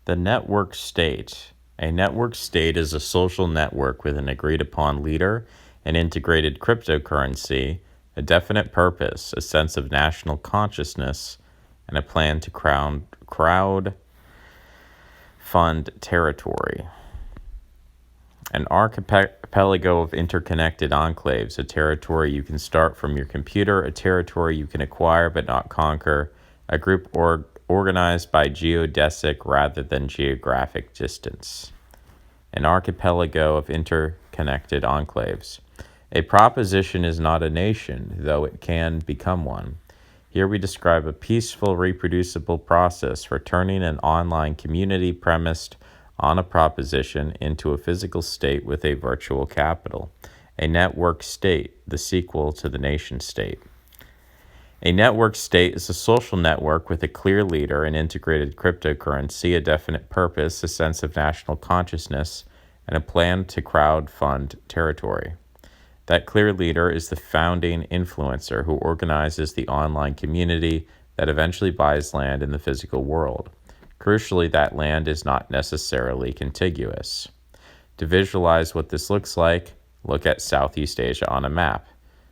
The network state. A network state is a social network with an agreed upon leader, an integrated cryptocurrency, a definite purpose, a sense of national consciousness, and a plan to crowd fund territory. An archipelago of interconnected enclaves, a territory you can start from your computer, a territory you can acquire but not conquer, a group organized by geodesic rather than geographic distance. An archipelago of interconnected enclaves. A proposition is not a nation, though it can become one. Here we describe a peaceful, reproducible process for turning an online community premised on a proposition into a physical state with a virtual capital. A network state, the sequel to the nation state. A network state is a social network with a clear leader, an integrated cryptocurrency, a definite purpose, a sense of national consciousness, and a plan to crowdfund territory. That clear leader is the founding influencer who organizes the online community that eventually buys land in the physical world. Crucially, that land is not necessarily contiguous. To visualize what this looks like, look at Southeast Asia on a map.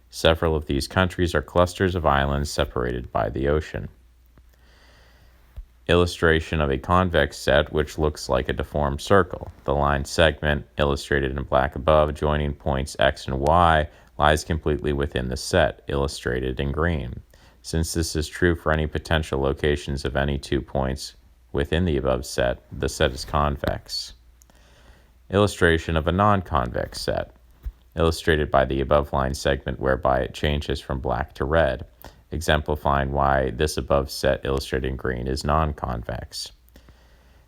Several of these countries are clusters of islands separated by the ocean. Illustration of a convex set which looks like a deformed circle. The line segment, illustrated in black above, joining points X and Y, lies completely within the set, illustrated in green. Since this is true for any potential locations of any 2 points within the above set, the set is convex. Illustration of a non-convex set, illustrated by the above line segment whereby it changes from black to red, exemplifying why this above set illustrated in green is non-convex.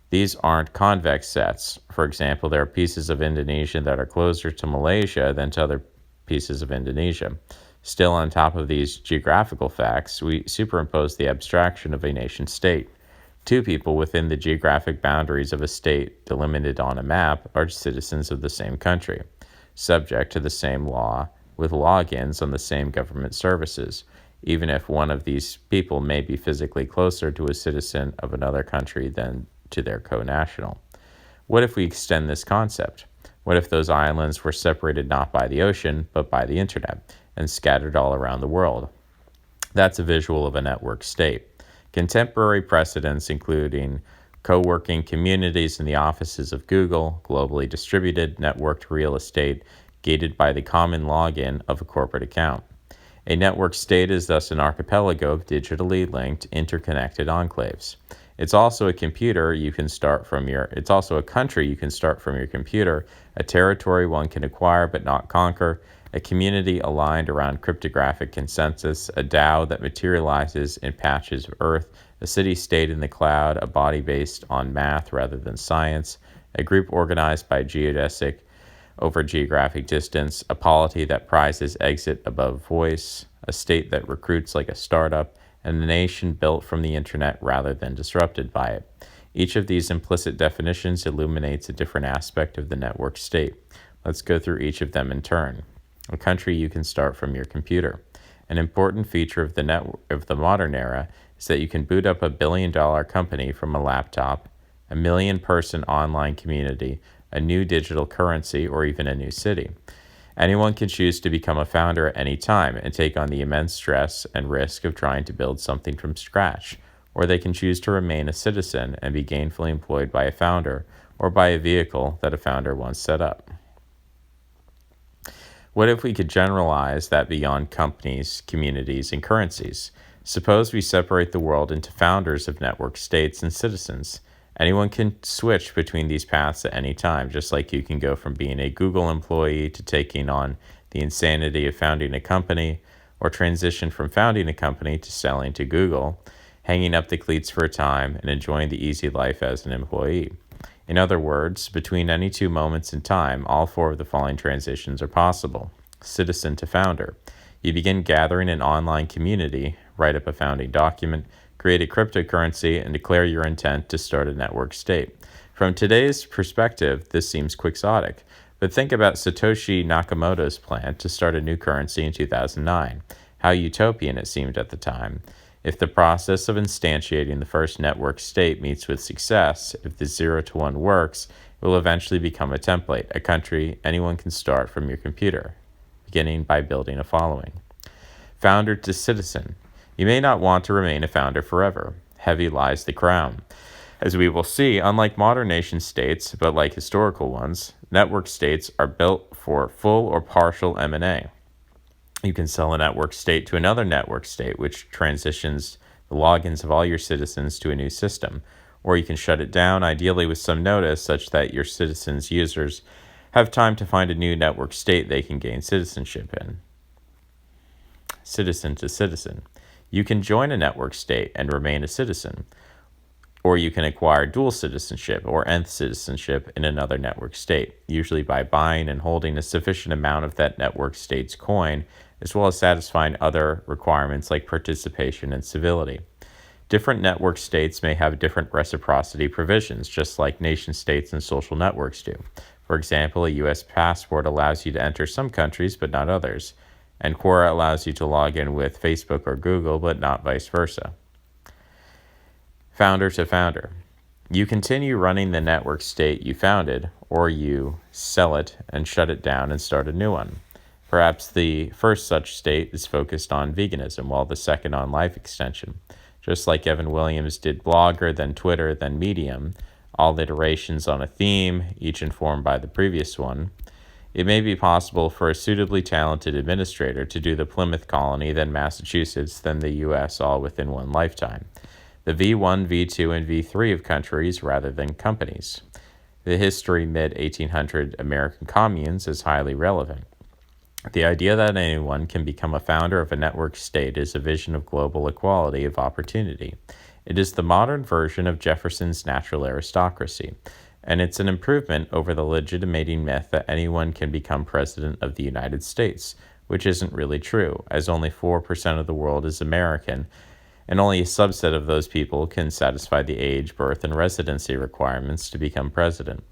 These aren't convex sets. For example, there are pieces of Indonesia that are closer to Malaysia than to other pieces of Indonesia. Still, on top of these geographical facts, we superimpose the abstraction of a nation-state. Two people within the geographic boundaries of a state delimited on a map are citizens of the same country, subject to the same law, with logins on the same government services, even if one of these people may be physically closer to a citizen of another country than to their co-national. What if we extend this concept? What if those islands were separated not by the ocean, but by the internet, and scattered all around the world? That's a visual of a network state. Contemporary precedents, including co-working communities in the offices of Google, globally distributed, networked real estate, gated by the common login of a corporate account. A network state is thus an archipelago of digitally linked, interconnected enclaves. It's also a country you can start from your computer, a territory one can acquire but not conquer, a community aligned around cryptographic consensus, a DAO that materializes in patches of earth, a city-state in the cloud, a body based on math rather than science, a group organized by geodesic over geographic distance, a polity that prizes exit above voice, a state that recruits like a startup, and a nation built from the internet rather than disrupted by it. Each of these implicit definitions illuminates a different aspect of the network state. Let's go through each of them in turn. A country you can start from your computer. An important feature of the modern era is that you can boot up $1 billion company from a laptop, a 1 million-person online community, a new digital currency, or even a new city. Anyone can choose to become a founder at any time and take on the immense stress and risk of trying to build something from scratch, or they can choose to remain a citizen and be gainfully employed by a founder or by a vehicle that a founder once set up. What if we could generalize that beyond companies, communities, and currencies? Suppose we separate the world into founders of network states and citizens. Anyone can switch between these paths at any time, just like you can go from being a Google employee to taking on the insanity of founding a company, or transition from founding a company to selling to Google, hanging up the cleats for a time, and enjoying the easy life as an employee. In other words, between any two moments in time, all four of the following transitions are possible. Citizen to founder. You begin gathering an online community, write up a founding document, create a cryptocurrency, and declare your intent to start a network state. From today's perspective, this seems quixotic, but think about Satoshi Nakamoto's plan to start a new currency in 2009. How utopian it seemed at the time. If the process of instantiating the first network state meets with success, if the 0 to 1 works, it will eventually become a template, a country anyone can start from your computer, beginning by building a following. Founder to citizen. You may not want to remain a founder forever. Heavy lies the crown. As we will see, unlike modern nation states, but like historical ones, network states are built for full or partial M&A. You can sell a network state to another network state, which transitions the logins of all your citizens to a new system. Or you can shut it down, ideally with some notice, such that your citizens' users have time to find a new network state they can gain citizenship in. Citizen to citizen. You can join a network state and remain a citizen, or you can acquire dual citizenship or nth citizenship in another network state, usually by buying and holding a sufficient amount of that network state's coin, as well as satisfying other requirements like participation and civility. Different network states may have different reciprocity provisions, just like nation states and social networks do. For example, a U.S. passport allows you to enter some countries but not others, and Quora allows you to log in with Facebook or Google but not vice versa. Founder to founder. You continue running the network state you founded, or you sell it and shut it down and start a new one. Perhaps the first such state is focused on veganism, while the second on life extension. Just like Evan Williams did Blogger, then Twitter, then Medium, all iterations on a theme, each informed by the previous one, it may be possible for a suitably talented administrator to do the Plymouth colony, then Massachusetts, then the U.S., all within one lifetime. The V1, V2, and V3 of countries rather than companies. The history mid-1800 American communes is highly relevant. The idea that anyone can become a founder of a network state is a vision of global equality of opportunity. It is the modern version of Jefferson's natural aristocracy, and it's an improvement over the legitimating myth that anyone can become president of the United States, which isn't really true, as only 4% of the world is American, and only a subset of those people can satisfy the age, birth, and residency requirements to become president.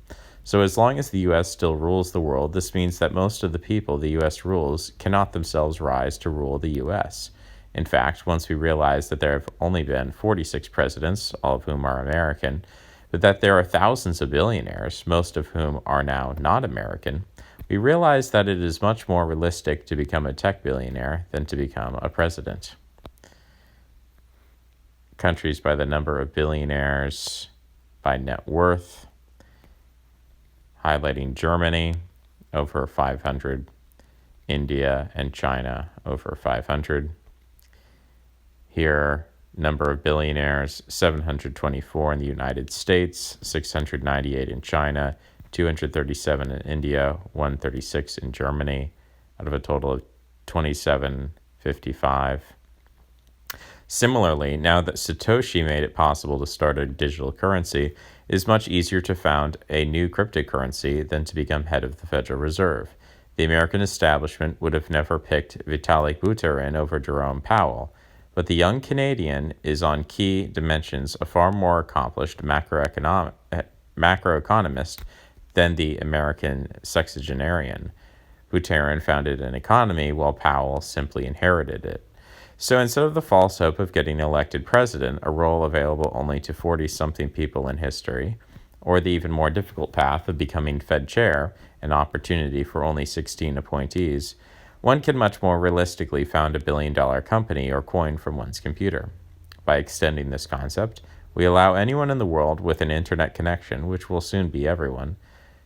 So as long as the U.S. still rules the world, this means that most of the people the U.S. rules cannot themselves rise to rule the U.S. In fact, once we realize that there have only been 46 presidents, all of whom are American, but that there are thousands of billionaires, most of whom are now not American, we realize that it is much more realistic to become a tech billionaire than to become a president. Countries by the number of billionaires by net worth, highlighting Germany, over 500, India and China, over 500. Here, number of billionaires, 724 in the United States, 698 in China, 237 in India, 136 in Germany, out of a total of 2755. Similarly, now that Satoshi made it possible to start a digital currency, it is much easier to found a new cryptocurrency than to become head of the Federal Reserve. The American establishment would have never picked Vitalik Buterin over Jerome Powell, but the young Canadian is on key dimensions a far more accomplished macroeconomist than the American sexagenarian. Buterin founded an economy while Powell simply inherited it. So instead of the false hope of getting elected president, a role available only to 40-something people in history, or the even more difficult path of becoming Fed chair, an opportunity for only 16 appointees, one can much more realistically found a billion-dollar company or coin from one's computer. By extending this concept, we allow anyone in the world with an internet connection, which will soon be everyone,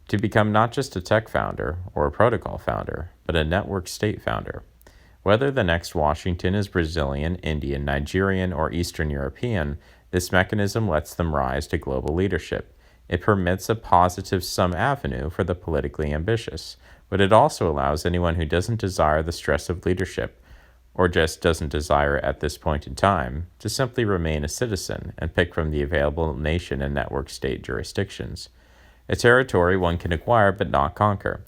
to become not just a tech founder or a protocol founder, but a network state founder. Whether the next Washington is Brazilian, Indian, Nigerian, or Eastern European, this mechanism lets them rise to global leadership. It permits a positive sum avenue for the politically ambitious, but it also allows anyone who doesn't desire the stress of leadership, or just doesn't desire it at this point in time, to simply remain a citizen and pick from the available nation and network state jurisdictions. A territory one can acquire but not conquer.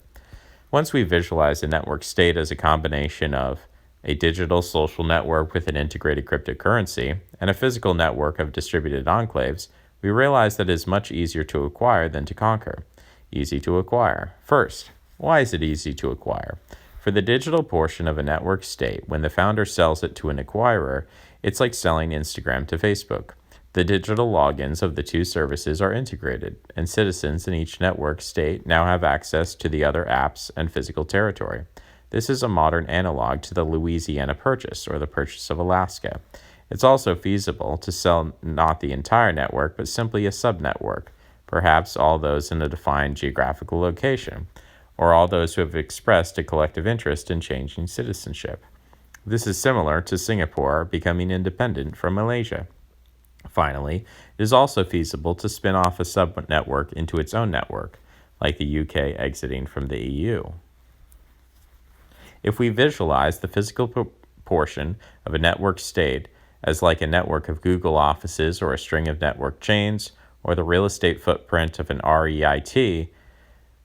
Once we visualize a network state as a combination of a digital social network with an integrated cryptocurrency and a physical network of distributed enclaves, we realize that it is much easier to acquire than to conquer. Easy to acquire. First, why is it easy to acquire? For the digital portion of a network state, when the founder sells it to an acquirer, It's like selling Instagram to Facebook. The digital logins of the two services are integrated, and citizens in each network state now have access to the other apps and physical territory. This is a modern analog to the Louisiana Purchase or the Purchase of Alaska. It's also feasible to sell not the entire network, but simply a subnetwork, perhaps all those in a defined geographical location, or all those who have expressed a collective interest in changing citizenship. This is similar to Singapore becoming independent from Malaysia. Finally, it is also feasible to spin off a subnetwork into its own network, like the UK exiting from the EU. If we visualize the physical proportion of a network state as like a network of Google offices or a string of network chains, or the real estate footprint of an REIT,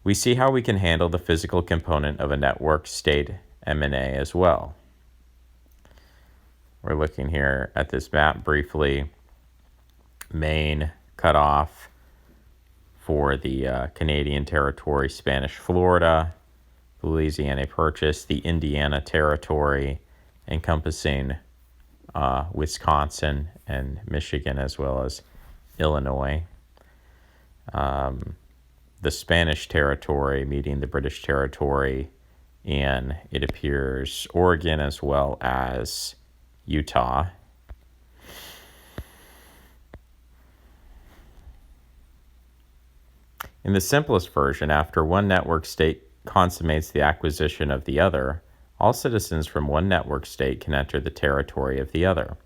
we see how we can handle the physical component of a network state M&A as well. We're looking here at this map briefly. Maine cut off for the Canadian territory, Spanish Florida, Louisiana Purchase, the Indiana Territory, encompassing Wisconsin and Michigan as well as Illinois. The Spanish Territory meeting the British Territory, and it appears Oregon as well as Utah. In the simplest version, after one network state consummates the acquisition of the other, all citizens from one network state can enter the territory of the other.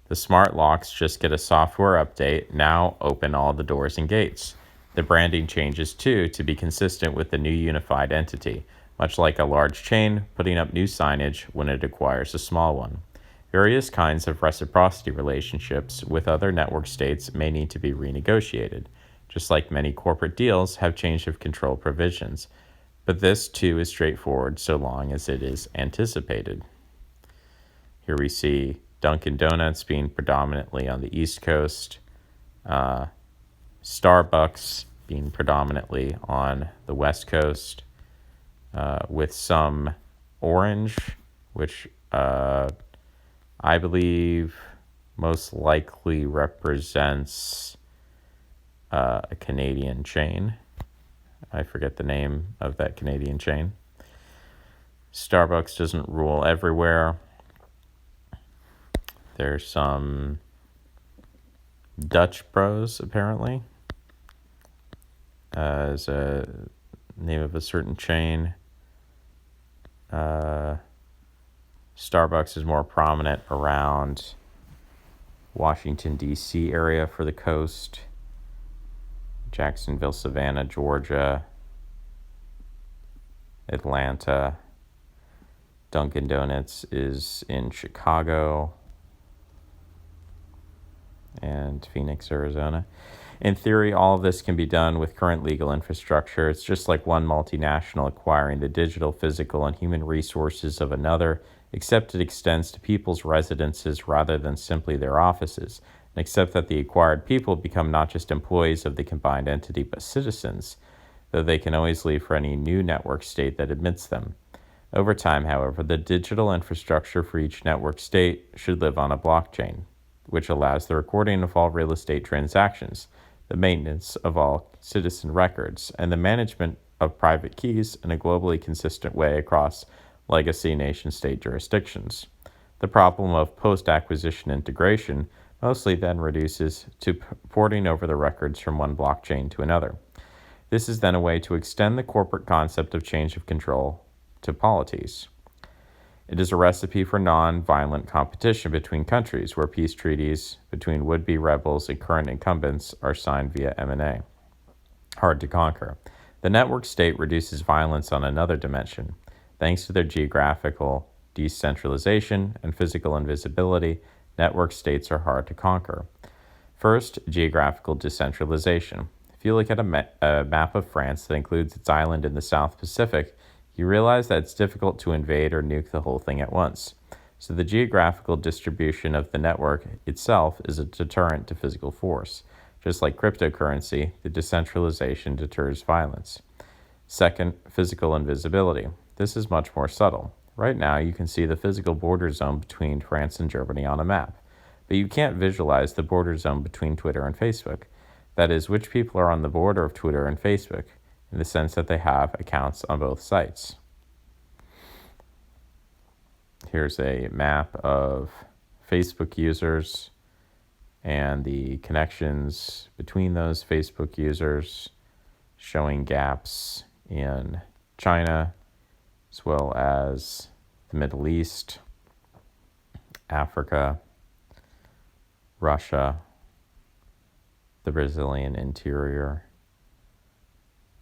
The smart locks just get a software update, now open all the doors and gates. The branding changes too to be consistent with the new unified entity, much like a large chain putting up new signage when it acquires a small one. Various kinds of reciprocity relationships with other network states may need to be renegotiated, just like many corporate deals have change of control provisions. But this too is straightforward so long as it is anticipated. Here we see Dunkin' Donuts being predominantly on the East Coast, Starbucks being predominantly on the West Coast, with some orange, which I believe most likely represents a Canadian chain. I forget the name of that Canadian chain. Starbucks doesn't rule everywhere. There's some Dutch Bros, apparently, as a name of a certain chain. Starbucks is more prominent around Washington, D.C. area for the coast. Jacksonville, Savannah, Georgia, Atlanta. Dunkin' Donuts is in Chicago and Phoenix, Arizona. In theory, all of this can be done with current legal infrastructure. It's just like one multinational acquiring the digital, physical, and human resources of another, except it extends to people's residences rather than simply their offices, and except that the acquired people become not just employees of the combined entity, but citizens, though they can always leave for any new network state that admits them. Over time, however, the digital infrastructure for each network state should live on a blockchain, which allows the recording of all real estate transactions, the maintenance of all citizen records, and the management of private keys in a globally consistent way across legacy nation-state jurisdictions. The problem of post-acquisition integration mostly then reduces to porting over the records from one blockchain to another. This is then a way to extend the corporate concept of change of control to polities. It is a recipe for non-violent competition between countries where peace treaties between would-be rebels and current incumbents are signed via M&A. Hard to conquer. The network state reduces violence on another dimension. Thanks to their geographical decentralization and physical invisibility, network states are hard to conquer. First, geographical decentralization. If you look at a map of France that includes its island in the South Pacific, you realize that it's difficult to invade or nuke the whole thing at once. So the geographical distribution of the network itself is a deterrent to physical force. Just like cryptocurrency, the decentralization deters violence. Second, physical invisibility. This is much more subtle. Right now, you can see the physical border zone between France and Germany on a map. but you can't visualize the border zone between Twitter and Facebook. That is, which people are on the border of Twitter and Facebook, in the sense that they have accounts on both sites. Here's a map of Facebook users and the connections between those Facebook users, showing gaps in China, as well as the Middle East, Africa, Russia, the Brazilian interior,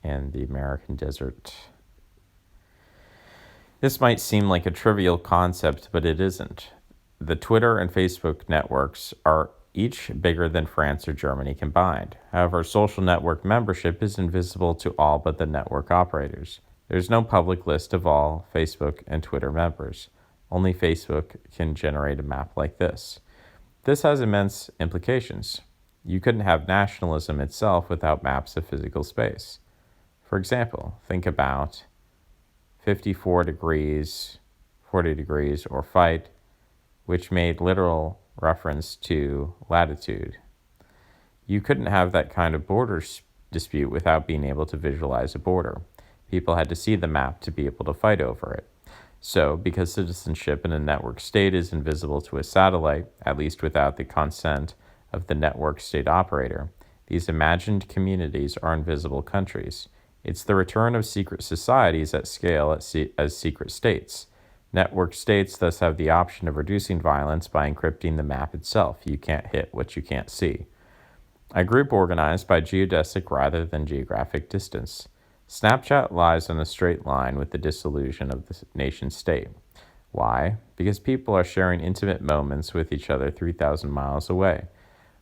and the American desert. This might seem like a trivial concept, but it isn't. The Twitter and Facebook networks are each bigger than France or Germany combined. However, social network membership is invisible to all but the network operators. There's no public list of all Facebook and Twitter members. Only Facebook can generate a map like this. This has immense implications. You couldn't have nationalism itself without maps of physical space. For example, think about 54 degrees, 40 degrees, or fight, which made literal reference to latitude. You couldn't have that kind of border dispute without being able to visualize a border. People had to see the map to be able to fight over it. So, because citizenship in a network state is invisible to a satellite, at least without the consent of the network state operator, these imagined communities are invisible countries. It's the return of secret societies at scale as secret states. Network states thus have the option of reducing violence by encrypting the map itself. You can't hit what you can't see. A group organized by geodesic rather than geographic distance. Snapchat lies on a straight line with the dissolution of the nation state. Why? Because people are sharing intimate moments with each other 3,000 miles away,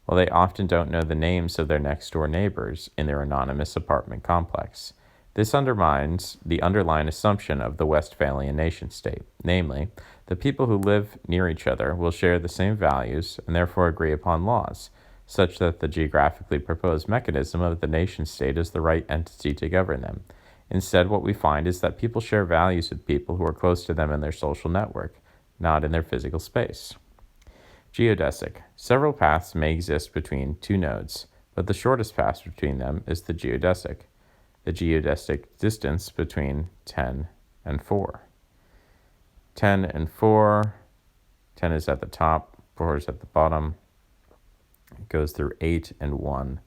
while they often don't know the names of their next-door neighbors in their anonymous apartment complex. This undermines the underlying assumption of the Westphalian nation-state, namely, the people who live near each other will share the same values and therefore agree upon laws, such that the geographically proposed mechanism of the nation-state is the right entity to govern them. Instead, what we find is that people share values with people who are close to them in their social network, not in their physical space. Geodesic. Several paths may exist between two nodes, but the shortest path between them is the geodesic. The geodesic distance between 10 and 4. 10 and 4. 10 is at the top, 4 is at the bottom. It goes through 8 and 1.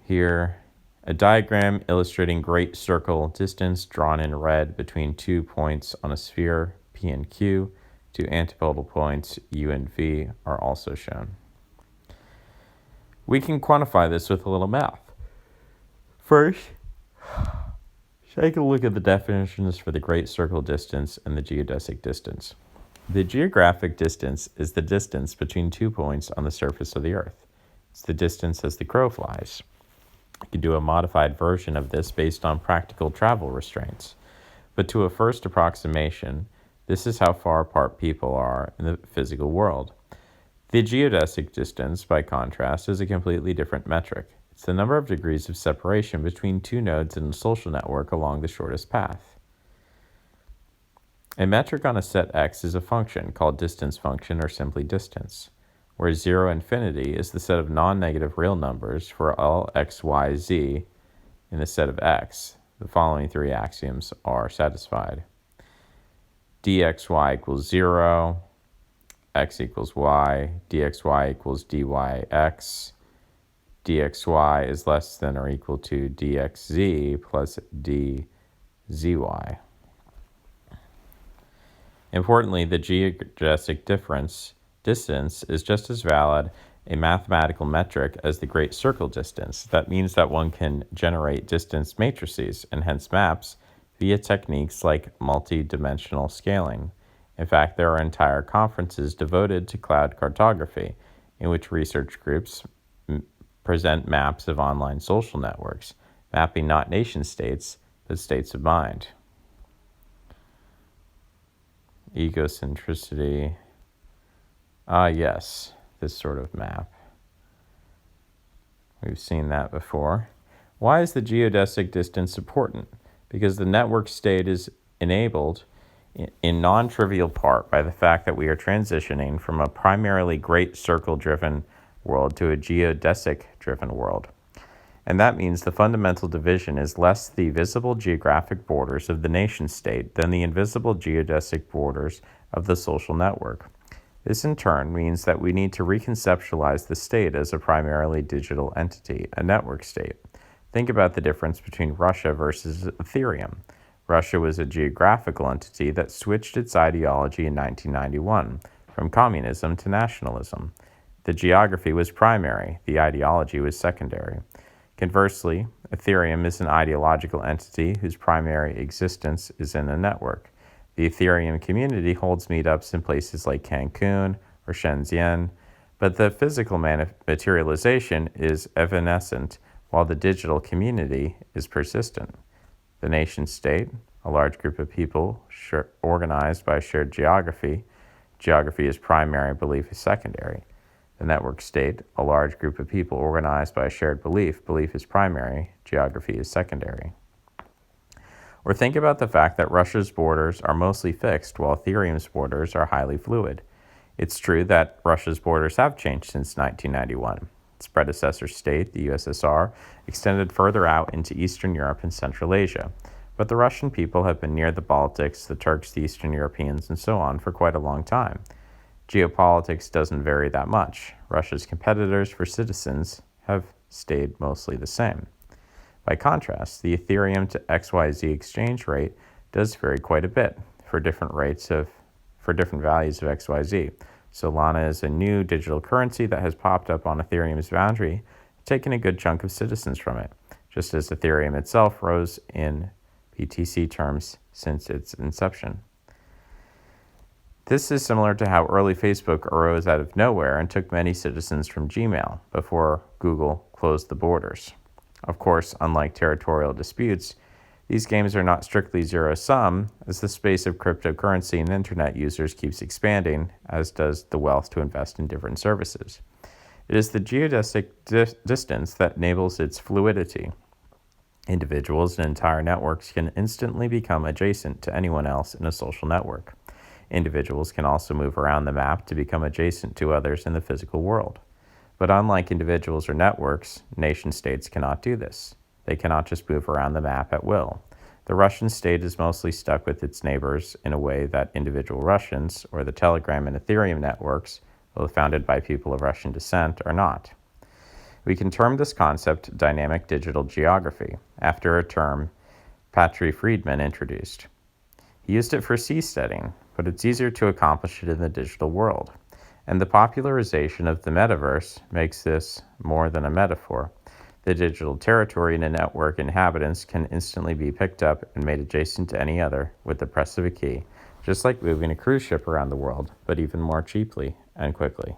Here, a diagram illustrating great circle distance drawn in red between 2 points on a sphere, P and Q. 2 antipodal points, U and V, are also shown. We can quantify this with a little math. First, take a look at the definitions for the great circle distance and the geodesic distance. The geographic distance is the distance between 2 points on the surface of the Earth. It's the distance as the crow flies. You can do a modified version of this based on practical travel restraints. But to a first approximation, this is how far apart people are in the physical world. The geodesic distance, by contrast, is a completely different metric. It's the number of degrees of separation between two nodes in a social network along the shortest path. A metric on a set X is a function called distance function or simply distance, where 0 infinity is the set of non-negative real numbers for all x, y, z in the set of X. The following three axioms are satisfied. dxy equals 0, x equals y, dxy equals dyx, dxy is less than or equal to dxz plus dzy. Importantly, the geodesic distance is just as valid a mathematical metric as the great circle distance. That means that one can generate distance matrices and hence maps via techniques like multi-dimensional scaling. In fact, there are entire conferences devoted to cloud cartography in which research groups present maps of online social networks, mapping not nation states, but states of mind. Egocentricity. Yes, this sort of map. We've seen that before. Why is the geodesic distance important? Because the network state is enabled in non-trivial part by the fact that we are transitioning from a primarily great circle-driven world to a geodesic-driven world. And that means the fundamental division is less the visible geographic borders of the nation-state than the invisible geodesic borders of the social network. This in turn means that we need to reconceptualize the state as a primarily digital entity, a network state. Think about the difference between Russia versus Ethereum. Russia was a geographical entity that switched its ideology in 1991 from communism to nationalism. The geography was primary, the ideology was secondary. Conversely, Ethereum is an ideological entity whose primary existence is in a network. The Ethereum community holds meetups in places like Cancun or Shenzhen, but the physical materialization is evanescent, while the digital community is persistent. The nation-state, a large group of people organized by shared geography. Geography is primary, belief is secondary. The network state, a large group of people organized by a shared belief. Belief is primary, geography is secondary. Or think about the fact that Russia's borders are mostly fixed, while Ethereum's borders are highly fluid. It's true that Russia's borders have changed since 1991. Its predecessor state, the USSR, extended further out into Eastern Europe and Central Asia. But the Russian people have been near the Baltics, the Turks, the Eastern Europeans, and so on for quite a long time. Geopolitics doesn't vary that much. Russia's competitors for citizens have stayed mostly the same. By contrast, the Ethereum to XYZ exchange rate does vary quite a bit for different values of XYZ. Solana is a new digital currency that has popped up on Ethereum's boundary, taking a good chunk of citizens from it, just as Ethereum itself rose in BTC terms since its inception. This is similar to how early Facebook arose out of nowhere and took many citizens from Gmail before Google closed the borders. Of course, unlike territorial disputes, these games are not strictly zero-sum, as the space of cryptocurrency and internet users keeps expanding, as does the wealth to invest in different services. It is the geodesic distance that enables its fluidity. Individuals and entire networks can instantly become adjacent to anyone else in a social network. Individuals can also move around the map to become adjacent to others in the physical world. But unlike individuals or networks, nation-states cannot do this. They cannot just move around the map at will. The Russian state is mostly stuck with its neighbors in a way that individual Russians, or the Telegram and Ethereum networks, both founded by people of Russian descent, are not. We can term this concept dynamic digital geography, after a term Patry Friedman introduced. He used it for seasteading, but it's easier to accomplish it in the digital world. And the popularization of the metaverse makes this more than a metaphor. The digital territory in a network inhabitants can instantly be picked up and made adjacent to any other with the press of a key, just like moving a cruise ship around the world, but even more cheaply and quickly.